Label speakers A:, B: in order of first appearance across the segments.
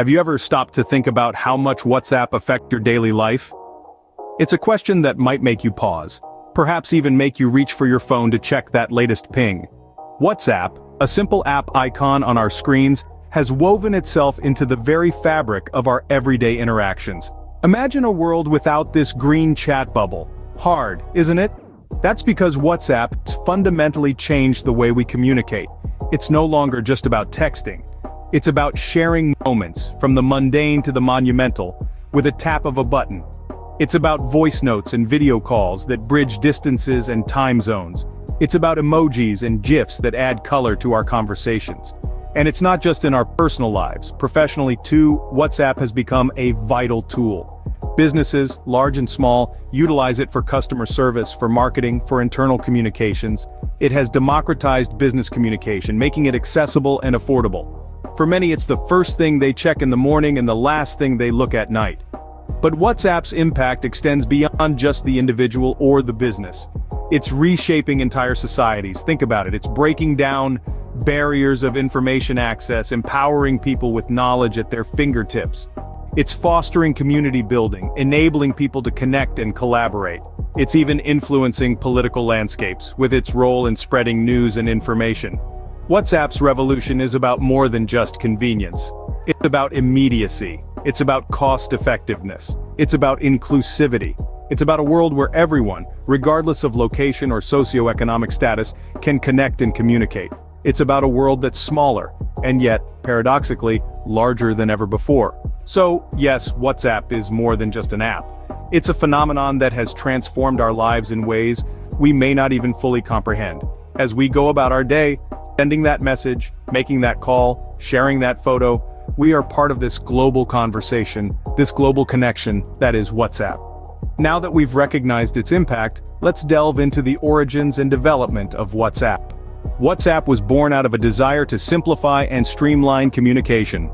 A: Have you ever stopped to think about how much WhatsApp affects your daily life? It's a question that might make you pause, perhaps even make you reach for your phone to check that latest ping. WhatsApp, a simple app icon on our screens, has woven itself into the very fabric of our everyday interactions. Imagine a world without this green chat bubble. Hard, isn't it? That's because WhatsApp has fundamentally changed the way we communicate. It's no longer just about texting. It's about sharing moments, from the mundane to the monumental, with a tap of a button. It's about voice notes and video calls that bridge distances and time zones. It's about emojis and GIFs that add color to our conversations. And it's not just in our personal lives. Professionally too, WhatsApp has become a vital tool. Businesses, large and small, utilize it for customer service, for marketing, for internal communications. It has democratized business communication, making it accessible and affordable. For many, it's the first thing they check in the morning and the last thing they look at night. But WhatsApp's impact extends beyond just the individual or the business. It's reshaping entire societies. Think about it. It's breaking down barriers of information access, empowering people with knowledge at their fingertips. It's fostering community building, enabling people to connect and collaborate. It's even influencing political landscapes, with its role in spreading news and information. WhatsApp's revolution is about more than just convenience. It's about immediacy. It's about cost-effectiveness. It's about inclusivity. It's about a world where everyone, regardless of location or socioeconomic status, can connect and communicate. It's about a world that's smaller, and yet, paradoxically, larger than ever before. So, yes, WhatsApp is more than just an app. It's a phenomenon that has transformed our lives in ways we may not even fully comprehend. As we go about our day, sending that message, making that call, sharing that photo, we are part of this global conversation, this global connection that is WhatsApp. Now that we've recognized its impact, let's delve into the origins and development of WhatsApp. WhatsApp was born out of a desire to simplify and streamline communication.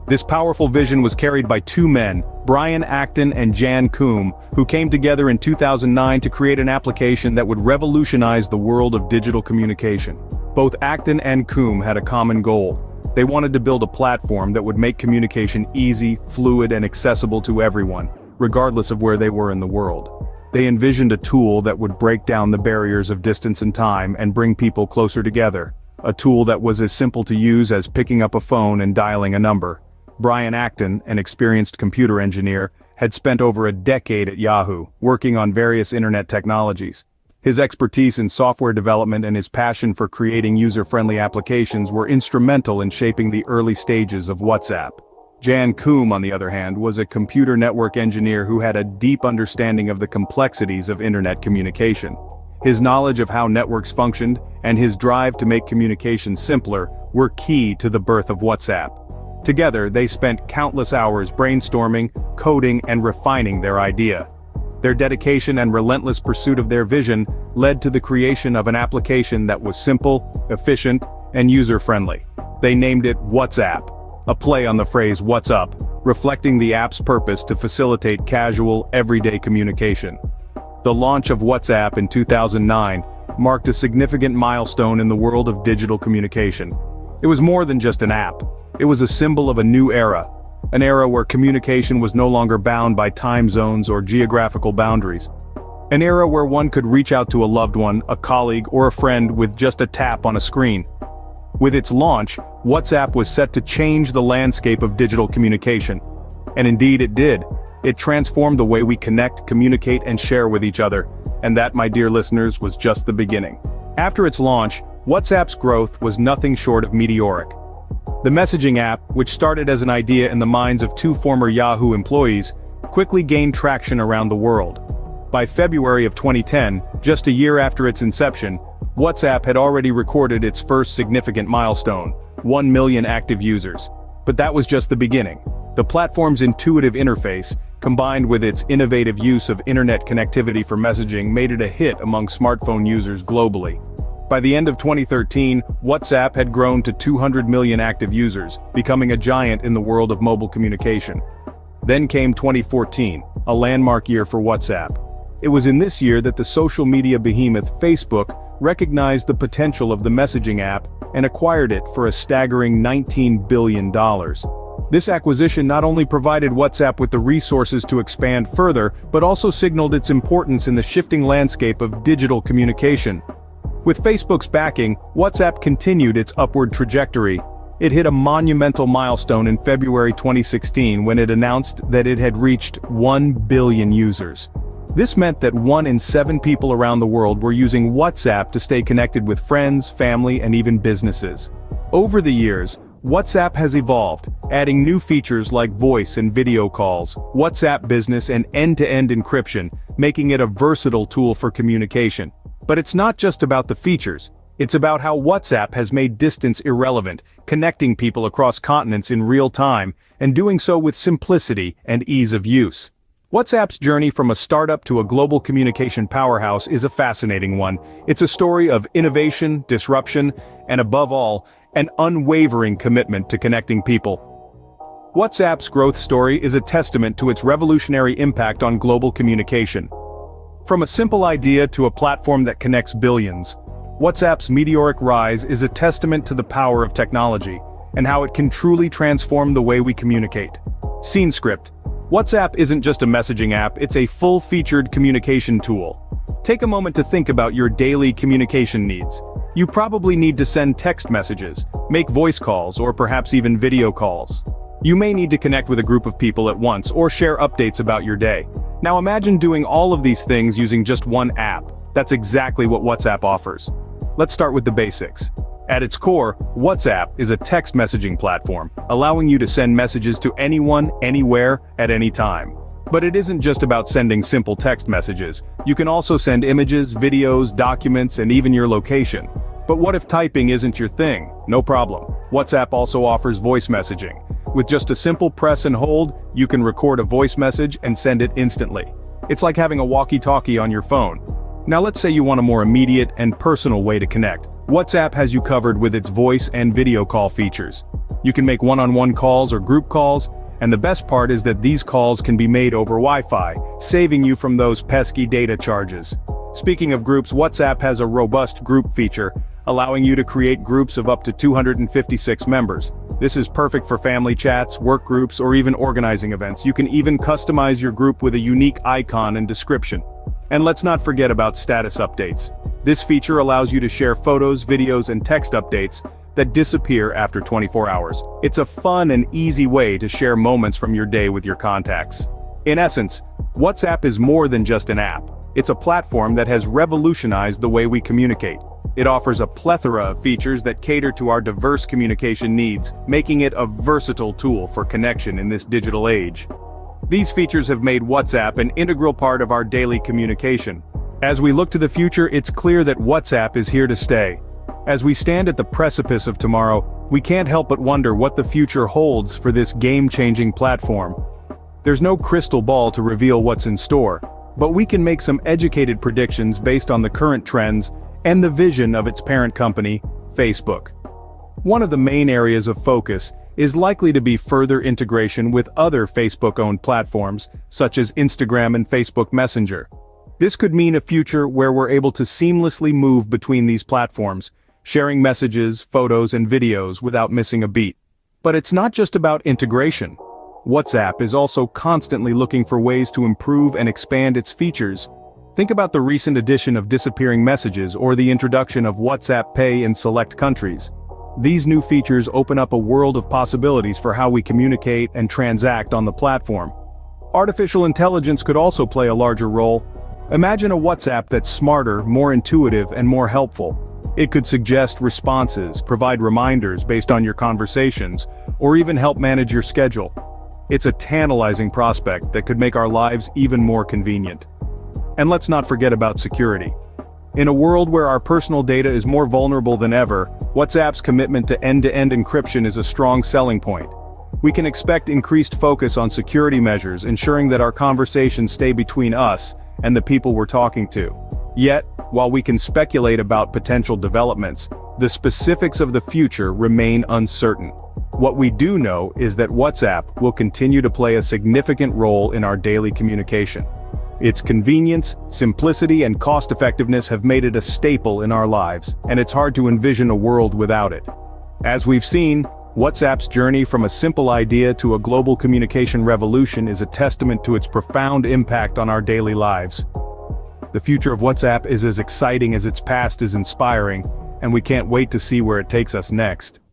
A: This powerful vision was carried by two men, Brian Acton and Jan Koum, who came together in 2009 to create an application that would revolutionize the world of digital communication. Both Acton and Koum had a common goal. They wanted to build a platform that would make communication easy, fluid, and accessible to everyone, regardless of where they were in the world. They envisioned a tool that would break down the barriers of distance and time and bring people closer together. A tool that was as simple to use as picking up a phone and dialing a number. Brian Acton, an experienced computer engineer, had spent over a decade at Yahoo, working on various internet technologies. His expertise in software development and his passion for creating user-friendly applications were instrumental in shaping the early stages of WhatsApp. Jan Koum, on the other hand, was a computer network engineer who had a deep understanding of the complexities of internet communication. His knowledge of how networks functioned, and his drive to make communication simpler, were key to the birth of WhatsApp. Together, they spent countless hours brainstorming, coding, and refining their idea. Their dedication and relentless pursuit of their vision led to the creation of an application that was simple, efficient, and user-friendly. They named it WhatsApp, a play on the phrase "what's up," reflecting the app's purpose to facilitate casual, everyday communication. The launch of WhatsApp in 2009 marked a significant milestone in the world of digital communication. It was more than just an app. It was a symbol of a new era. An era where communication was no longer bound by time zones or geographical boundaries. An era where one could reach out to a loved one, a colleague, or a friend with just a tap on a screen. With its launch, WhatsApp was set to change the landscape of digital communication. And indeed it did. It transformed the way we connect, communicate, and share with each other. And that, my dear listeners, was just the beginning. After its launch, WhatsApp's growth was nothing short of meteoric. The messaging app, which started as an idea in the minds of two former Yahoo employees, quickly gained traction around the world. By February of 2010, just a year after its inception, WhatsApp had already recorded its first significant milestone, 1 million active users. But that was just the beginning. The platform's intuitive interface, combined with its innovative use of internet connectivity for messaging, made it a hit among smartphone users globally. By the end of 2013, WhatsApp had grown to 200 million active users, becoming a giant in the world of mobile communication. Then came 2014, a landmark year for WhatsApp. It was in this year that the social media behemoth Facebook recognized the potential of the messaging app and acquired it for a staggering $19 billion. This acquisition not only provided WhatsApp with the resources to expand further, but also signaled its importance in the shifting landscape of digital communication. With Facebook's backing, WhatsApp continued its upward trajectory. It hit a monumental milestone in February 2016 when it announced that it had reached 1 billion users. This meant that 1 in 7 people around the world were using WhatsApp to stay connected with friends, family, and even businesses. Over the years, WhatsApp has evolved, adding new features like voice and video calls, WhatsApp Business, and end-to-end encryption, making it a versatile tool for communication. But it's not just about the features. It's about how WhatsApp has made distance irrelevant, connecting people across continents in real time, and doing so with simplicity and ease of use. WhatsApp's journey from a startup to a global communication powerhouse is a fascinating one. It's a story of innovation, disruption, and above all, an unwavering commitment to connecting people. WhatsApp's growth story is a testament to its revolutionary impact on global communication. From a simple idea to a platform that connects billions, WhatsApp's meteoric rise is a testament to the power of technology, and how it can truly transform the way we communicate. Scene Script. WhatsApp isn't just a messaging app, it's a full-featured communication tool. Take a moment to think about your daily communication needs. You probably need to send text messages, make voice calls, or perhaps even video calls. You may need to connect with a group of people at once or share updates about your day. Now imagine doing all of these things using just one app. That's exactly what WhatsApp offers. Let's start with the basics. At its core, WhatsApp is a text messaging platform, allowing you to send messages to anyone, anywhere, at any time. But it isn't just about sending simple text messages. You can also send images, videos, documents, and even your location. But what if typing isn't your thing? No problem. WhatsApp also offers voice messaging. With just a simple press and hold, you can record a voice message and send it instantly. It's like having a walkie-talkie on your phone. Now let's say you want a more immediate and personal way to connect. WhatsApp has you covered with its voice and video call features. You can make one-on-one calls or group calls, and the best part is that these calls can be made over Wi-Fi, saving you from those pesky data charges. Speaking of groups, WhatsApp has a robust group feature, allowing you to create groups of up to 256 members. This is perfect for family chats, work groups, or even organizing events. You can even customize your group with a unique icon and description. And let's not forget about status updates. This feature allows you to share photos, videos, and text updates that disappear after 24 hours. It's a fun and easy way to share moments from your day with your contacts. In essence, WhatsApp is more than just an app. It's a platform that has revolutionized the way we communicate. It offers a plethora of features that cater to our diverse communication needs, making it a versatile tool for connection in this digital age. These features have made WhatsApp an integral part of our daily communication. As we look to the future, it's clear that WhatsApp is here to stay. As we stand at the precipice of tomorrow, we can't help but wonder what the future holds for this game-changing platform. There's no crystal ball to reveal what's in store, but we can make some educated predictions based on the current trends and the vision of its parent company, Facebook. One of the main areas of focus is likely to be further integration with other Facebook-owned platforms, such as Instagram and Facebook Messenger. This could mean a future where we're able to seamlessly move between these platforms, sharing messages, photos, and videos without missing a beat. But it's not just about integration. WhatsApp is also constantly looking for ways to improve and expand its features. Think about the recent addition of disappearing messages or the introduction of WhatsApp Pay in select countries. These new features open up a world of possibilities for how we communicate and transact on the platform. Artificial intelligence could also play a larger role. Imagine a WhatsApp that's smarter, more intuitive, and more helpful. It could suggest responses, provide reminders based on your conversations, or even help manage your schedule. It's a tantalizing prospect that could make our lives even more convenient. And let's not forget about security. In a world where our personal data is more vulnerable than ever, WhatsApp's commitment to end-to-end encryption is a strong selling point. We can expect increased focus on security measures, ensuring that our conversations stay between us and the people we're talking to. Yet, while we can speculate about potential developments, the specifics of the future remain uncertain. What we do know is that WhatsApp will continue to play a significant role in our daily communication. Its convenience, simplicity, and cost-effectiveness have made it a staple in our lives, and it's hard to envision a world without it. As we've seen, WhatsApp's journey from a simple idea to a global communication revolution is a testament to its profound impact on our daily lives. The future of WhatsApp is as exciting as its past is inspiring, and we can't wait to see where it takes us next.